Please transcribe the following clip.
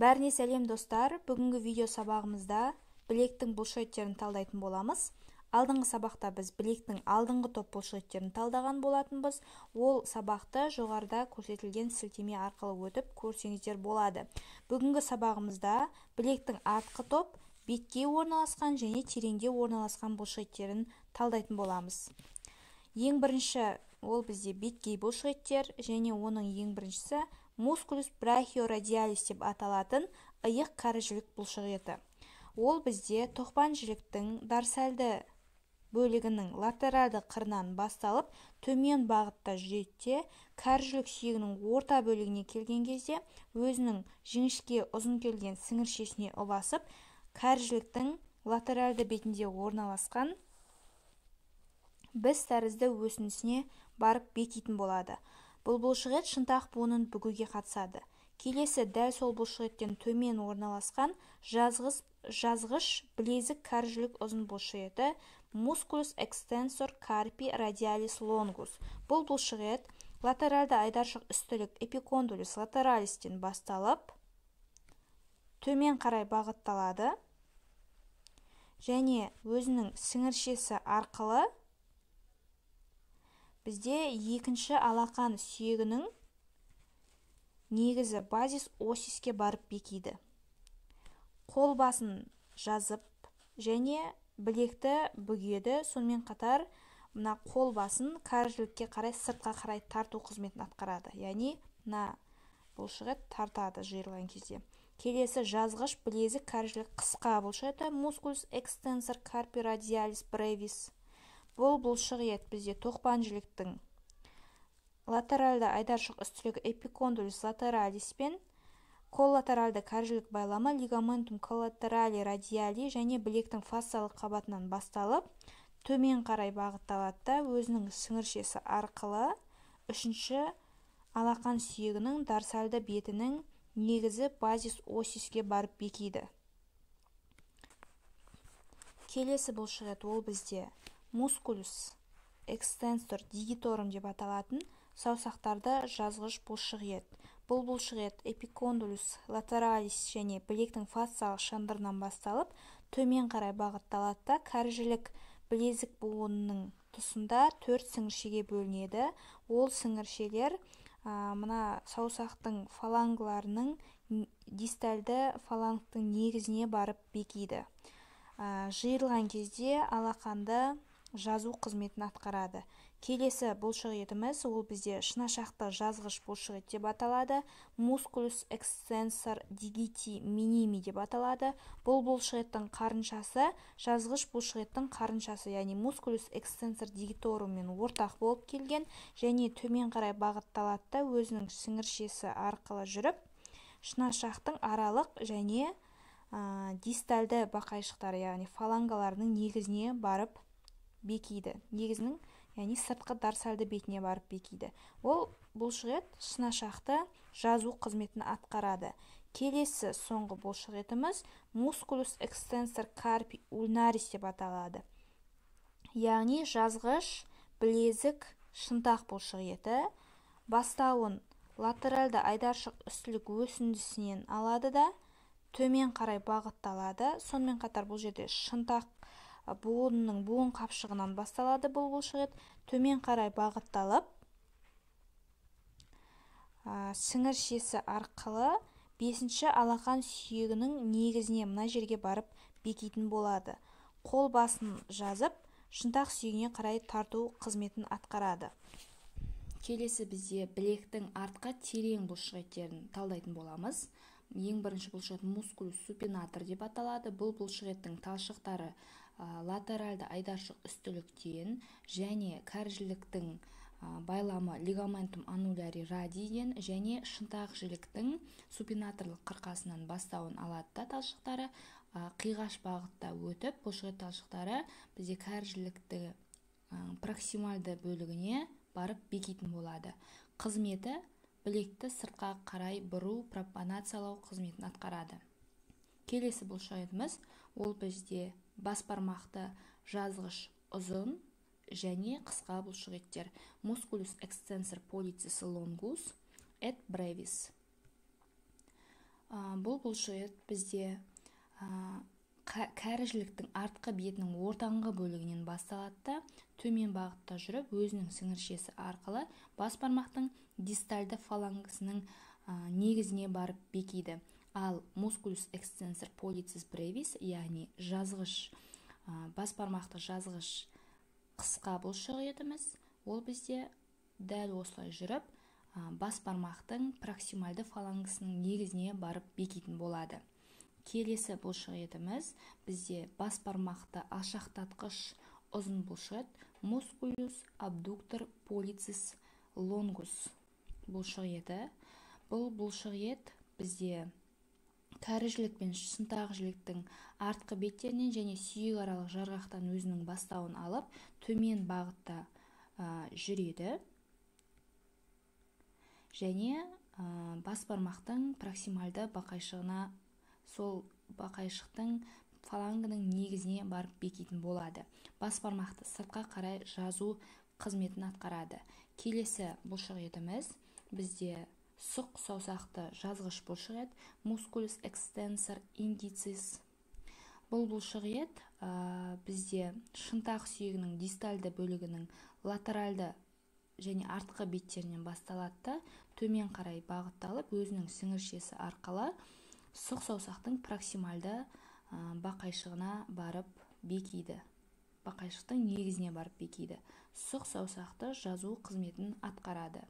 Бәріне сәлем достар. Бүгінгі видео сабағымызда білектің бұлшықеттерін талдайтын боламыз. Алдыңғы сабақта біз білектің алдыңғы топ бұлшықеттерін талдаған болатынбыз. Ол сабақты жоғарыда көрсетілген сілтеме арқылы өтіп көрсеңіздер болады. Бүгінгі сабағымызда білектің артқы топ, бетке орналасқан және тереңде орналасқан бұлшықеттерін талдайтын боламыз. Ең бірінші ол бізде беткей бұлшықеттер және оның ең біріншісі мускулус брахиорадиалис деп аталатын иық кәрі жілік бұлшықеті. Ол бізде тоқпан жіліктің дорсальды бөлігінің латералды қырынан басталып төмен бағытта жүреді де кәрі жілік сүйегінің орта бөлігіне келген кезде өзінің жіңішке ұзын келген сіңіршесіне ұласып кәрі жіліктің латералды бетінде орналасқан біз тәрізді өсінісіне барып бекитін болады. Бұл бұлшықет шынтақ буынын бүгуге қатысады. Келесі дәл сол бұлшықеттен төмен орналасқан жазғыш білезік кәрі жілік ұзын бұлшықеті мускулус экстенсор карпи радиалис лонгус. Бұл бұлшықет латералды айдаршық үстілік эпикондулус латералистен басталып төмен қарай бағытталады және өзінің сіңіршесі арқылы бізде екінші алақан сүйегінің негізі базис осиске барып бекиді. Қол басын жазып және білекті бүгеді, сонымен қатар мына қол басын кәрі жілікке қарай сыртқа қарай тарту қызметін атқарады. Яғни мына бұлшықет тартады жиырылған кезде. Келесі жазғыш білезік кәрі жілік қысқа бұлшықеті мускулус экстенсор карпи радиалис brevis. Бұл бұлшықет бізде тоқпан жіліктің латералды айдаршық үстілігі эпикондулус латералис пен коллатералды кәрі жілік байламы лигаментум коллатерали радиали және білектің фасциялық қабатынан басталып төмен қарай бағытталады да өзінің сіңіршесі арқылы үшінші алақан сүйегінің дорсальды бетінің негізі базис осиске барып бекиді. Келесі бұлшықет ол бізде мускулус экстенсор дигиторум деп аталатын саусақтарды жазғыш бұлшықет. Бұл бұлшықет эпикондулус латералис және білектің фасциялық шандырынан басталып төмен қарай бағытталады да кәрі жілік білезік буынының тұсында 4 сіңіршеге бөлінеді. Ол сіңіршелер мына саусақтың фалангларының дистальды фалангтың негізіне барып бекиді. Жиырылған кезде алақанды жазу қызметін атқарады. Келесі бұлшықетіміз ол бізде шынашақты жазғыш бұлшықет деп аталады. Мускулус экстенсор дигити миними деп аталады. Бұл бұлшықеттің қарыншасы жазғыш бұлшықеттің қарыншасы, яғни мускулус экстенсор дигиторуммен ортақ болып келген және төмен қарай бағытталады да өзінің сіңіршесі арқылы жүріп шынашақтың аралық және дистальды бақайшықтары, яғни фалангаларының негізіне барып бекиді. Негізінің, яғни сыртқы дорсальды бетіне барып бекиді. Ол бұлшықет шынашақты жазу қызметін атқарады. Келесі соңғы бұлшықетіміз мускулус экстенсор карпи ульнарис деп аталады. Яғни жазғыш білезік шынтақ бұлшықеті бастауын латералды айдаршық үстілік өсіндісінен алады да төмен қарай бағытталады. Сонымен қатар бұл жерде шынтақ буынның буын қапшығынан басталады бұл бұлшықет. Төмен қарай бағытталып сіңіршесі арқылы 5-ші алақан сүйегінің негізіне мына жерге барып бекитін болады. Қол басын жазып шынтақ сүйегіне қарай тарту қызметін атқарады. Келесі бізде білектің артқы терең бұлшықеттерін талдайтын боламыз. Ең бірінші бұлшықет мускулус супинатор деп аталады. Бұл бұлшықеттің талшықтары латералды айдаршық үстіліктен және кәрі жіліктің байламы лигаментум ануляри радиден және шынтақ жіліктің супинаторлық қырқасынан бастауын алады да талшықтары қиғаш бағытта өтіп бұлшықет талшықтары бізде кәрі жілікті проксимальды бөлігіне барып бекитін болады. Қызметі білекті сыртқа қарай бұру пропанациялау қызметін атқарады. Келесі бұлшықетіміз ол бізде бас бармақты жазғыш ұзын және қысқа бұлшықеттер мускулус экстенсор полицис лонгус et brevis. Бұл бұлшықет бізде кәрі жіліктің артқы бетінің ортаңғы бөлігінен басталады да төмен бағытта жүріп өзінің сіңіршесі арқылы бас бармақтың дистальды фалангысының негізіне барып бекиді. Ал мускулус экстенсор полицис бревис, яғни жазғыш, бас бармақты жазғыш қысқа бұлшықетіміз, ол бізде дәл осылай жүріп бас бармақтың проксимальды фалангысының негізіне барып бекитін болады. Келесі бұлшықетіміз бізде бас бармақты алшақтатқыш ұзын бұлшықет мускулус абдуктор полицис лонгус бұлшықеті. Бұл бұлшықет бізде кәрі жілік пен шынтақ жіліктің артқы беттерінен және сүйек аралық жарғақтан өзінің бастауын алып төмен бағытта жүреді және бас бармақтың проксимальды бақайшығына, сол бақайшықтың фалангының негізіне барып бекитін болады. Бас бармақты сыртқа қарай жазу қызметін атқарады. Келесі бұлшықетіміз бізде сұқ саусақты жазғыш бұлшықет мускулус экстенсор индицис. Бұл бұлшықет бізде шынтақ сүйегінің дистальды бөлігінің латеральды және артқы беттерінен басталады, төмен қарай бағытталып, өзінің сіңіршесі арқылы сұқ саусақтың проксимальды бақайшығына барып бекиді. Бақайшықтың негізіне барып бекиді. Сұқ саусақты жазу қызметін атқарады.